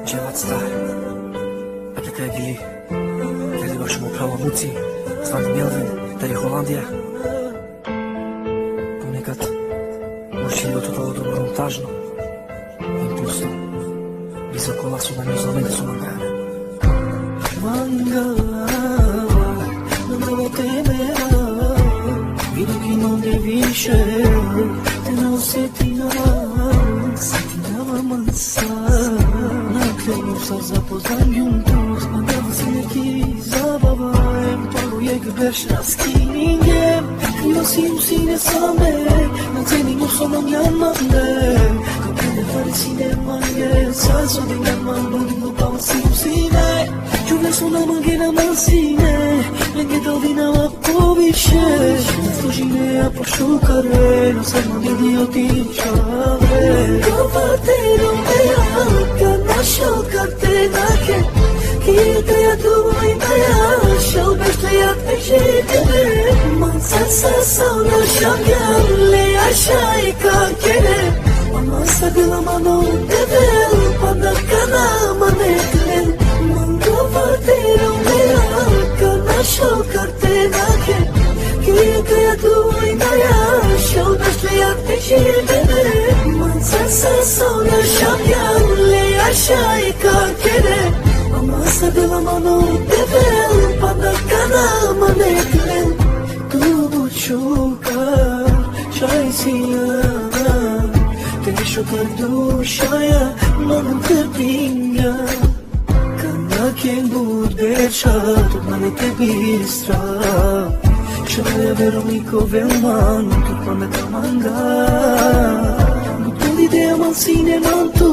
Cevat star, a plekaj bili, kada baš mu pravo muci, zvani Melvin, tady Holandija. Ponekad može bilo to dobro montažno, impulsno, visoko lasu na nju zove da su mangane. Mangava, non devo temere, vedo che non devi scegliere, te non sentirà mansar. Sa zapoznam juntos, mandava se neki zabavajem, paruje gbeš raskingem, nosim sine same, na cenim osobom jamande, kako ne fare sine mange, salso de yaman budu pava sim sine, čuve su na mange na mansine, lenge dovina a poviše, služine a pošukare, no sad nam vidio ti čave. Kovatero me alka, našao kartenake, kite ja tuvo i da ja, šao bešte ja težitene, man sa sauna šamjale, a šaj kakene, man sa bila mano devel, pa da kana maneklen, man kovatero me alka, našao kartenake, kite ja tuvo i da ja, šao bešte ja težitene, man sa sauna šamjale, a šaj kakene, Amasa de la mano devel, pa da kana maneklen, tu bučukar, šaj sijan, te šokar dušaja, manu trpinja, kana kjen bud bečat, od mane te bistra, šaja veroniko velman, tu pameta manga, ideea man sine mantu,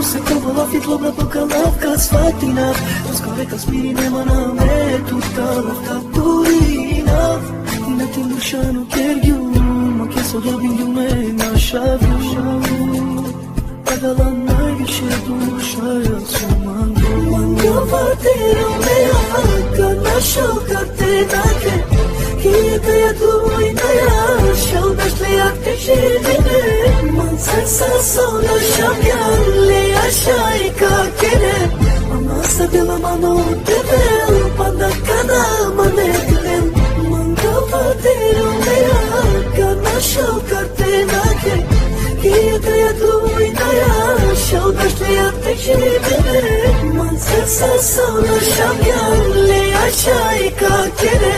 se kovala fit lobna poka lavka svatinav, skore ka spirine maname, tuta lavka purinav, i na tim dušanu kergju, ma keso dobinju me na šavju, pagala najviše duša, ja su mangu. Mango vatero me alka, našao kartenake, kijete ja tuvo i da ja, šao dašte jak te živine, man sa sauna šamjale, a šaj kakene, amasa de la mano devel, pa da kana maneklen, mango vatero me alka, našao kartenake, kijete ja tuvo i da ja, šao dašte jak te živine, man sa sauna šamjale, a šaj kakene,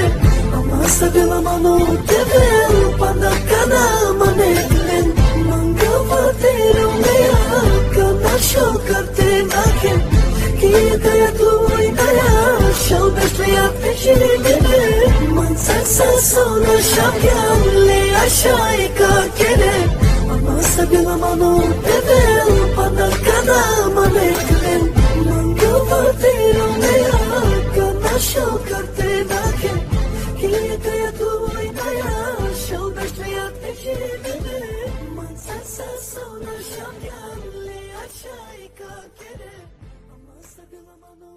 Amasa de la mano devel, pa da kana maneklen, mango vatero me alka, našao kartenake, kijete ja tuvo i da ja, šao bešte jak te živine, man sa sauna šamjale, a šaj kakene, Amasa de la mano devel, pa da kana maneklen, mango vatero me alka, našao kartenake, kijete ja tuvo i da ja, šao bešte jak te živine, man sa sauna šamjale, a šaj kakene, amasa de la mano